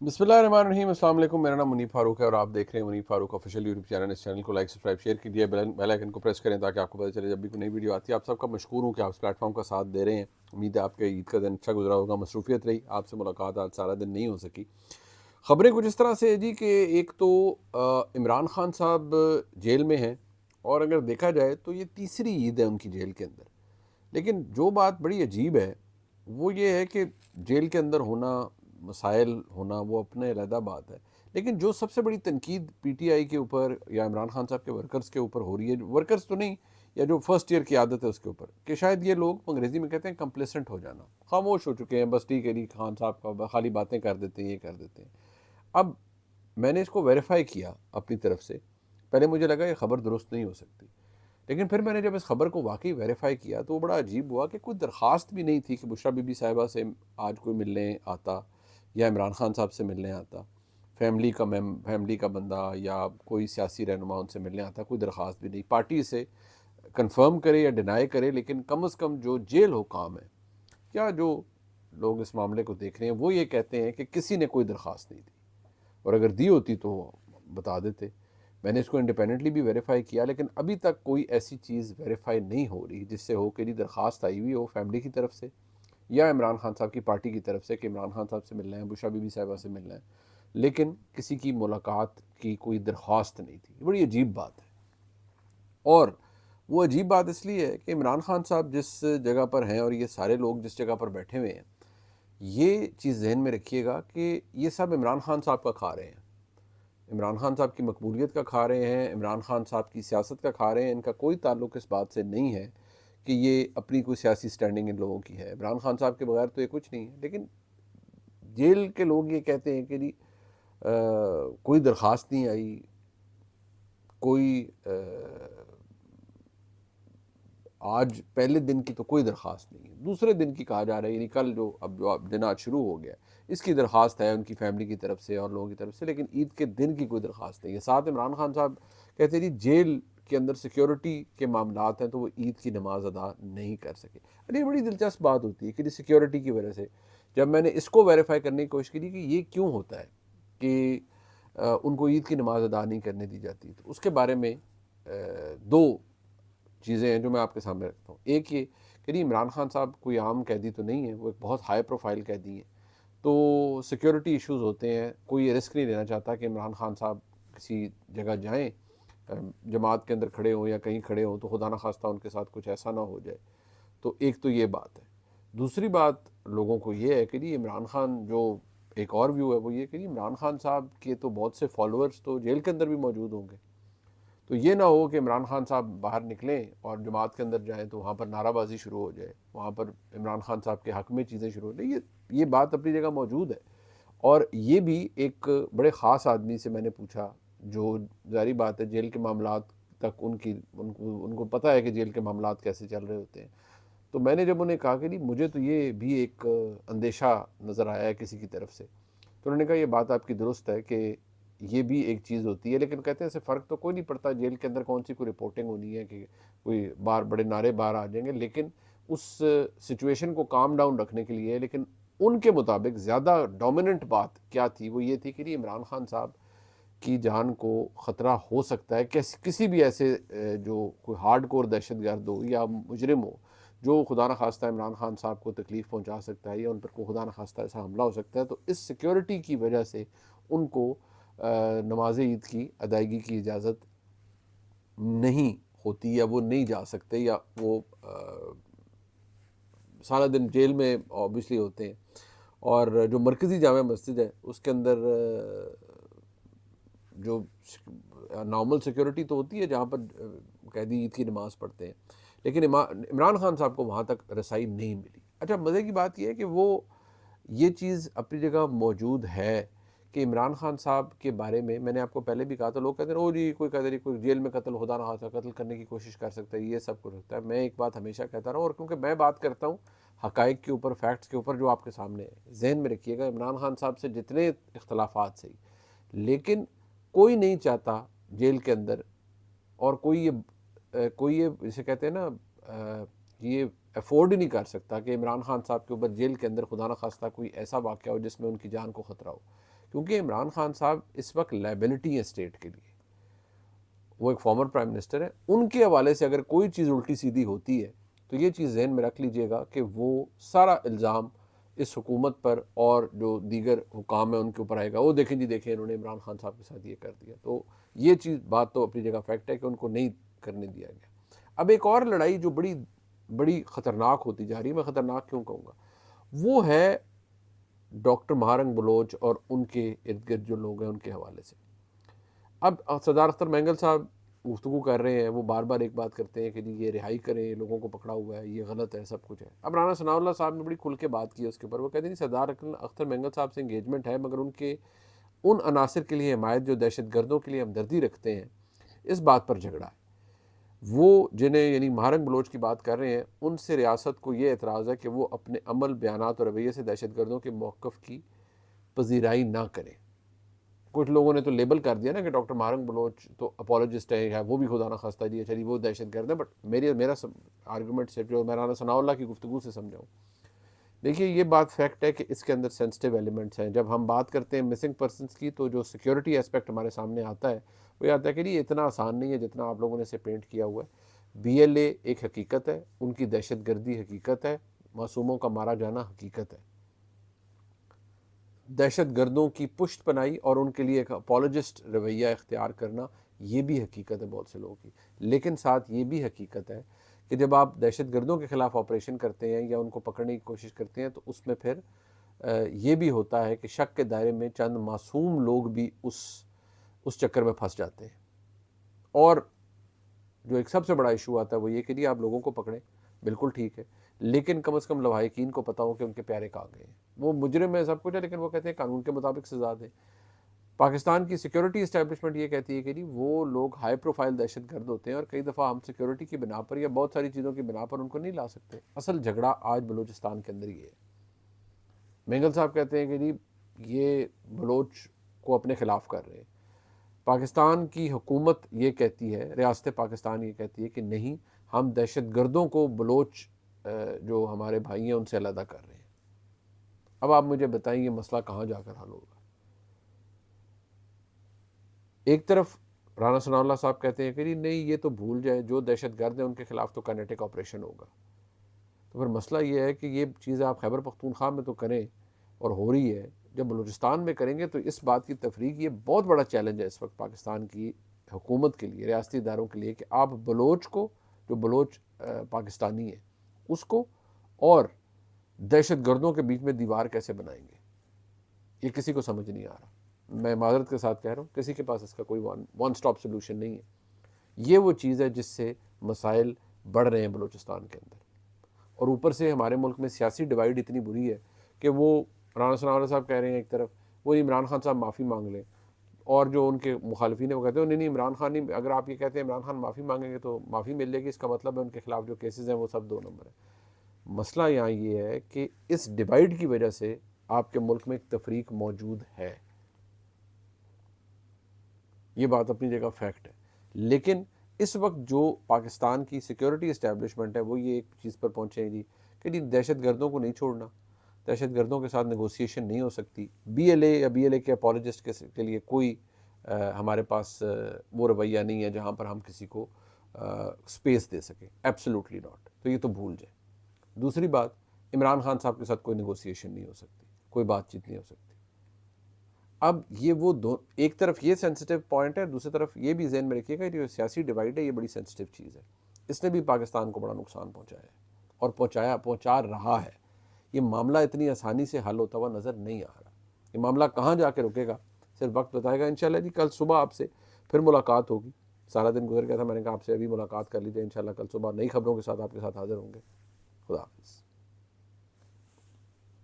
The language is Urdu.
بسم اللہ الرحمن الرحیم. السلام علیکم. میرا نام منیب فاروق ہے اور آپ دیکھ رہے ہیں منیب فاروق آفیشیل یوٹیوب چینل. اس چینل کو لائک سبسکرائب شیئر کیجیے, بیل آئیکن کو پریس کریں تاکہ آپ کو پتہ چلے جب بھی کوئی نئی ویڈیو آتی ہے. آپ سب کا مشکور ہوں کہ آپ اس پلیٹ فارم کا ساتھ دے رہے ہیں. امید ہے آپ کے عید کا دن اچھا گزرا ہوگا. مصروفیت رہی, آپ سے ملاقات آج سارا دن نہیں ہو سکی. خبریں کچھ اس طرح سے ہے جی کہ ایک تو عمران خان صاحب جیل میں ہیں, اور اگر دیکھا جائے تو یہ تیسری عید ہے ان کی جیل کے اندر. لیکن جو بات بڑی عجیب ہے وہ یہ ہے کہ جیل کے اندر ہونا, مسائل ہونا, وہ اپنے علیحدہ بات ہے. لیکن جو سب سے بڑی تنقید پی ٹی آئی کے اوپر یا عمران خان صاحب کے ورکرز کے اوپر ہو رہی ہے, ورکرز تو نہیں, یا جو فرسٹ ایئر کی عادت ہے اس کے اوپر, کہ شاید یہ لوگ انگریزی میں کہتے ہیں کمپلیسنٹ ہو جانا, خاموش ہو چکے ہیں, بس ٹھیک ہے جی خان صاحب کا خالی باتیں کر دیتے ہیں, یہ کر دیتے ہیں. اب میں نے اس کو ویریفائی کیا اپنی طرف سے. پہلے مجھے لگا یہ خبر درست نہیں ہو سکتی, لیکن پھر میں نے جب اس خبر کو واقعی ویریفائی کیا تو وہ بڑا عجیب ہوا کہ کوئی درخواست بھی نہیں تھی کہ بشریٰ بی بی صاحبہ سے آج کوئی ملنے آتا یا عمران خان صاحب سے ملنے آتا, فیملی کا بندہ یا کوئی سیاسی رہنما ان سے ملنے آتا. کوئی درخواست بھی نہیں. پارٹی سے کنفرم کرے یا ڈینائی کرے, لیکن کم از کم جو جیل حکام ہے یا جو لوگ اس معاملے کو دیکھ رہے ہیں وہ یہ کہتے ہیں کہ کسی نے کوئی درخواست نہیں دی, اور اگر دی ہوتی تو بتا دیتے. میں نے اس کو انڈیپینڈنٹلی بھی ویریفائی کیا, لیکن ابھی تک کوئی ایسی چیز ویریفائی نہیں ہو رہی جس سے ہو کہ جی درخواست آئی ہوئی ہو فیملی کی طرف سے یا عمران خان صاحب کی پارٹی کی طرف سے کہ عمران خان صاحب سے ملنا ہے, بشریٰ بی بی صاحبہ سے ملنا ہے, لیکن کسی کی ملاقات کی کوئی درخواست نہیں تھی. یہ بڑی عجیب بات ہے. اور وہ عجیب بات اس لیے ہے کہ عمران خان صاحب جس جگہ پر ہیں اور یہ سارے لوگ جس جگہ پر بیٹھے ہوئے ہیں, یہ چیز ذہن میں رکھیے گا کہ یہ سب عمران خان صاحب کا کھا رہے ہیں, عمران خان صاحب کی مقبولیت کا کھا رہے ہیں, عمران خان صاحب کی سیاست کا کھا رہے ہیں. ان کا کوئی تعلق اس بات سے نہیں ہے کہ یہ اپنی کوئی سیاسی سٹینڈنگ ان لوگوں کی ہے. عمران خان صاحب کے بغیر تو یہ کچھ نہیں ہے. لیکن جیل کے لوگ یہ کہتے ہیں کہ جی کوئی درخواست نہیں آئی, کوئی آج پہلے دن کی تو کوئی درخواست نہیں ہے, دوسرے دن کی کہا جا رہا ہے, یعنی کل جو اب دن آج شروع ہو گیا اس کی درخواست ہے ان کی فیملی کی طرف سے اور لوگوں کی طرف سے, لیکن عید کے دن کی کوئی درخواست نہیں ہے. ساتھ عمران خان صاحب کہتے ہیں جی جیل کے اندر سیکیورٹی کے معاملات ہیں تو وہ عید کی نماز ادا نہیں کر سکے. یہ بڑی دلچسپ بات ہوتی ہے کہ جی سیکیورٹی کی وجہ سے, جب میں نے اس کو ویریفائی کرنے کی کوشش کی کہ یہ کیوں ہوتا ہے کہ ان کو عید کی نماز ادا نہیں کرنے دی جاتی, تو اس کے بارے میں دو چیزیں ہیں جو میں آپ کے سامنے رکھتا ہوں. ایک یہ کہ نہیں, عمران خان صاحب کوئی عام قیدی تو نہیں ہے, وہ ایک بہت ہائی پروفائل قیدی ہیں, تو سیکیورٹی ایشوز ہوتے ہیں. کوئی یہ رسک نہیں لینا چاہتا کہ عمران خان صاحب کسی جگہ جائیں, جماعت کے اندر کھڑے ہوں یا کہیں کھڑے ہوں تو خدا نخواستہ ان کے ساتھ کچھ ایسا نہ ہو جائے. تو ایک تو یہ بات ہے. دوسری بات لوگوں کو یہ ہے کہ جی عمران خان, جو ایک اور ویو ہے وہ یہ کہ جی عمران خان صاحب کے تو بہت سے فالوورز تو جیل کے اندر بھی موجود ہوں گے, تو یہ نہ ہو کہ عمران خان صاحب باہر نکلیں اور جماعت کے اندر جائیں تو وہاں پر نعرہ بازی شروع ہو جائے, وہاں پر عمران خان صاحب کے حق میں چیزیں شروع ہو جائیں. یہ بات اپنی جگہ موجود ہے. اور یہ بھی ایک بڑے خاص آدمی سے میں نے پوچھا جو ظاہری بات ہے جیل کے معاملات تک ان کو پتہ ہے کہ جیل کے معاملات کیسے چل رہے ہوتے ہیں. تو میں نے جب انہیں کہا کہ نہیں مجھے تو یہ بھی ایک اندیشہ نظر آیا ہے کسی کی طرف سے, تو انہوں نے کہا یہ بات آپ کی درست ہے کہ یہ بھی ایک چیز ہوتی ہے, لیکن کہتے ہیں اسے فرق تو کوئی نہیں پڑتا جیل کے اندر کون سی کوئی رپورٹنگ ہونی ہے کہ کوئی بڑے نعرے باہر آ جائیں گے, لیکن اس سچویشن کو کام ڈاؤن رکھنے کے لیے. لیکن ان کے مطابق زیادہ ڈومیننٹ بات کیا تھی, وہ یہ تھی کہ نہیں عمران خان صاحب کی جان کو خطرہ ہو سکتا ہے کسی بھی ایسے جو کوئی ہارڈ کور دہشت گرد ہو یا مجرم ہو جو خدا نخواستہ عمران خان صاحب کو تکلیف پہنچا سکتا ہے یا ان پر کو خدا نخواستہ ایسا حملہ ہو سکتا ہے, تو اس سیکیورٹی کی وجہ سے ان کو نماز عید کی ادائیگی کی اجازت نہیں ہوتی, یا وہ نہیں جا سکتے, یا وہ سارا دن جیل میں اوبیسلی ہوتے ہیں. اور جو مرکزی جامع مسجد ہے اس کے اندر جو نارمل سیکیورٹی تو ہوتی ہے جہاں پر قیدی عید کی نماز پڑھتے ہیں, لیکن عمران خان صاحب کو وہاں تک رسائی نہیں ملی. اچھا مزے کی بات یہ ہے کہ وہ یہ چیز اپنی جگہ موجود ہے کہ عمران خان صاحب کے بارے میں نے آپ کو پہلے بھی کہا تھا, لوگ کہتے ہیں او جی کوئی کہتے ہیں کوئی جیل میں قتل خدا نہ خواستہ قتل کرنے کی کوشش کر سکتا ہے, یہ سب کچھ ہوتا ہے. میں ایک بات ہمیشہ کہتا رہا ہوں, اور کیونکہ میں بات کرتا ہوں حقائق کے اوپر, فیکٹس کے اوپر جو آپ کے سامنے ہے, ذہن میں رکھیے گا عمران خان صاحب سے جتنے اختلافات صحیح, لیکن کوئی نہیں چاہتا جیل کے اندر, اور کوئی یہ جسے کہتے ہیں نا یہ افورڈ ہی نہیں کر سکتا کہ عمران خان صاحب کے اوپر جیل کے اندر خدا نخواستہ کوئی ایسا واقعہ ہو جس میں ان کی جان کو خطرہ ہو, کیونکہ عمران خان صاحب اس وقت لائبلٹی ہے اسٹیٹ کے لیے، وہ ایک فارمر پرائم منسٹر ہے، ان کے حوالے سے اگر کوئی چیز الٹی سیدھی ہوتی ہے تو یہ چیز ذہن میں رکھ لیجئے گا کہ وہ سارا الزام اس حکومت پر اور جو دیگر حکام ہیں ان کے اوپر آئے گا، وہ دیکھیں جی دیکھیں انہوں نے عمران خان صاحب کے ساتھ یہ کر دیا. تو یہ چیز بات تو اپنی جگہ فیکٹ ہے کہ ان کو نہیں کرنے دیا گیا. اب ایک اور لڑائی جو بڑی بڑی خطرناک ہوتی جا رہی ہے، میں خطرناک کیوں کہوں گا، وہ ہے ڈاکٹر مہارنگ بلوچ اور ان کے ارد گرد جو لوگ ہیں ان کے حوالے سے. اب سردار اختر مینگل صاحب گفتگو کر رہے ہیں، وہ بار بار ایک بات کرتے ہیں کہ جی یہ رہائی کریں، یہ لوگوں کو پکڑا ہوا ہے، یہ غلط ہے، سب کچھ ہے. اب رانا ثناء اللہ صاحب نے بڑی کھل کے بات کی ہے اس کے اوپر. وہ کہتے ہیں سردار اختر مینگل صاحب سے انگیجمنٹ ہے، مگر ان عناصر کے لیے حمایت جو دہشت گردوں کے لیے ہمدردی رکھتے ہیں، اس بات پر جھگڑا ہے. وہ جنہیں یعنی مہارنگ بلوچ کی بات کر رہے ہیں، ان سے ریاست کو یہ اعتراض ہے کہ وہ اپنے عمل، بیانات اور رویے سے دہشت گردوں کے موقف کی پذیرائی نہ کریں. کچھ لوگوں نے تو لیبل کر دیا نا کہ ڈاکٹر مہارنگ بلوچ تو اپولوجسٹ ہے، وہ بھی خدا نہ خواستہ جی چلیے وہ دہشت گرد ہے. بٹ میرا آرگومنٹ صرف جو میں رانا ثناء اللہ کی گفتگو سے سمجھاؤں، دیکھیے یہ بات فیکٹ ہے کہ اس کے اندر سینسٹیو ایلیمنٹس ہیں. جب ہم بات کرتے ہیں مسنگ پرسنس کی تو جو سیکیورٹی ایسپیکٹ ہمارے سامنے آتا ہے وہ یہ آتا ہے کہ یہ اتنا آسان نہیں ہے جتنا آپ لوگوں نے اسے پینٹ کیا ہوا ہے. BLA ایک حقیقت ہے، ان کی دہشت گردی حقیقت ہے، معصوموں کا مارا جانا حقیقت ہے. دہشت گردوں کی پشت پنائی اور ان کے لیے ایک اپولوجسٹ رویہ اختیار کرنا یہ بھی حقیقت ہے بہت سے لوگوں کی. لیکن ساتھ یہ بھی حقیقت ہے کہ جب آپ دہشت گردوں کے خلاف آپریشن کرتے ہیں یا ان کو پکڑنے کی کوشش کرتے ہیں تو اس میں پھر یہ بھی ہوتا ہے کہ شک کے دائرے میں چند معصوم لوگ بھی اس چکر میں پھنس جاتے ہیں. اور جو ایک سب سے بڑا ایشو آتا ہے وہ یہ کہ جی آپ لوگوں کو پکڑیں، بالکل ٹھیک ہے، لیکن کم از کم لواحقین کو پتا ہو کہ ان کے پیارے کہاں گئے ہیں. وہ مجرم ہے، سب کچھ ہے، لیکن وہ کہتے ہیں قانون کے مطابق سزا دیں. پاکستان کی سیکیورٹی اسٹیبلشمنٹ یہ کہتی ہے کہ جی وہ لوگ ہائی پروفائل دہشت گرد ہوتے ہیں اور کئی دفعہ ہم سیکیورٹی کی بنا پر یا بہت ساری چیزوں کی بنا پر ان کو نہیں لا سکتے. اصل جھگڑا آج بلوچستان کے اندر یہ ہے. مینگل صاحب کہتے ہیں کہ جی یہ بلوچ کو اپنے خلاف کر رہے ہیں. پاکستان کی حکومت یہ کہتی ہے، ریاست پاکستان یہ کہتی ہے کہ نہیں، ہم دہشت گردوں کو بلوچ جو ہمارے بھائی ہیں ان سے علیحدہ کر رہے ہیں. اب آپ مجھے بتائیں یہ مسئلہ کہاں جا کر حل ہوگا؟ ایک طرف رانا ثناء اللہ صاحب کہتے ہیں کہ نہیں یہ تو بھول جائے، جو دہشت گرد ہیں ان کے خلاف تو کائنیٹک آپریشن ہوگا. تو پھر مسئلہ یہ ہے کہ یہ چیزیں آپ خیبر پختونخوا میں تو کریں اور ہو رہی ہے، جب بلوچستان میں کریں گے تو اس بات کی تفریق، یہ بہت بڑا چیلنج ہے اس وقت پاکستان کی حکومت کے لیے، ریاستی اداروں کے لیے، کہ آپ بلوچ کو، جو بلوچ پاکستانی ہے اس کو، اور دہشت گردوں کے بیچ میں دیوار کیسے بنائیں گے. یہ کسی کو سمجھ نہیں آ رہا. میں معذرت کے ساتھ کہہ رہا ہوں، کسی کے پاس اس کا کوئی ون سٹاپ سلوشن نہیں ہے. یہ وہ چیز ہے جس سے مسائل بڑھ رہے ہیں بلوچستان کے اندر. اور اوپر سے ہمارے ملک میں سیاسی ڈیوائیڈ اتنی بری ہے کہ وہ رانا ثناء اللہ صاحب کہہ رہے ہیں ایک طرف، وہ عمران خان صاحب معافی مانگ لیں، اور جو ان کے مخالفین ہیں وہ کہتے ہیں نہیں عمران خان نہیں، اگر آپ یہ کہتے ہیں عمران خان معافی مانگیں گے تو معافی مل جائے گی، اس کا مطلب ہے ان کے خلاف جو کیسز ہیں وہ سب 2 نمبر ہیں. مسئلہ یہاں یہ ہے کہ اس ڈیوائیڈ کی وجہ سے آپ کے ملک میں ایک تفریق موجود ہے. یہ بات اپنی جگہ فیکٹ ہے. لیکن اس وقت جو پاکستان کی سیکیورٹی اسٹیبلشمنٹ ہے وہ یہ ایک چیز پر پہنچے جی کہ دہشت گردوں کو نہیں چھوڑنا، دہشت گردوں کے ساتھ نیگوسیشن نہیں ہو سکتی. BLA یا BLA کے اپولوجسٹ کے لیے کوئی ہمارے پاس وہ رویہ نہیں ہے جہاں پر ہم کسی کو سپیس دے سکیں. Absolutely not. تو یہ تو بھول جائیں. دوسری بات، عمران خان صاحب کے ساتھ کوئی نیگوسیشن نہیں ہو سکتی، کوئی بات چیت نہیں ہو سکتی. اب یہ وہ ایک طرف یہ سینسٹیو پوائنٹ ہے، دوسری طرف یہ بھی ذہن میں رکھیے گا جو سیاسی ڈیوائیڈ ہے یہ بڑی سینسٹیو چیز ہے. اس نے بھی پاکستان کو بڑا نقصان پہنچایا ہے اور پہنچا رہا ہے. یہ معاملہ اتنی آسانی سے حل ہوتا ہوا نظر نہیں آ رہا. یہ معاملہ کہاں جا کے رکے گا صرف وقت بتائے گا. انشاءاللہ جی کل صبح آپ سے پھر ملاقات ہوگی. سارا دن گزر گیا تھا، میں نے کہا آپ سے ابھی ملاقات کر لیجیے. انشاءاللہ کل صبح نئی خبروں کے ساتھ آپ کے ساتھ حاضر ہوں گے. خدا حافظ.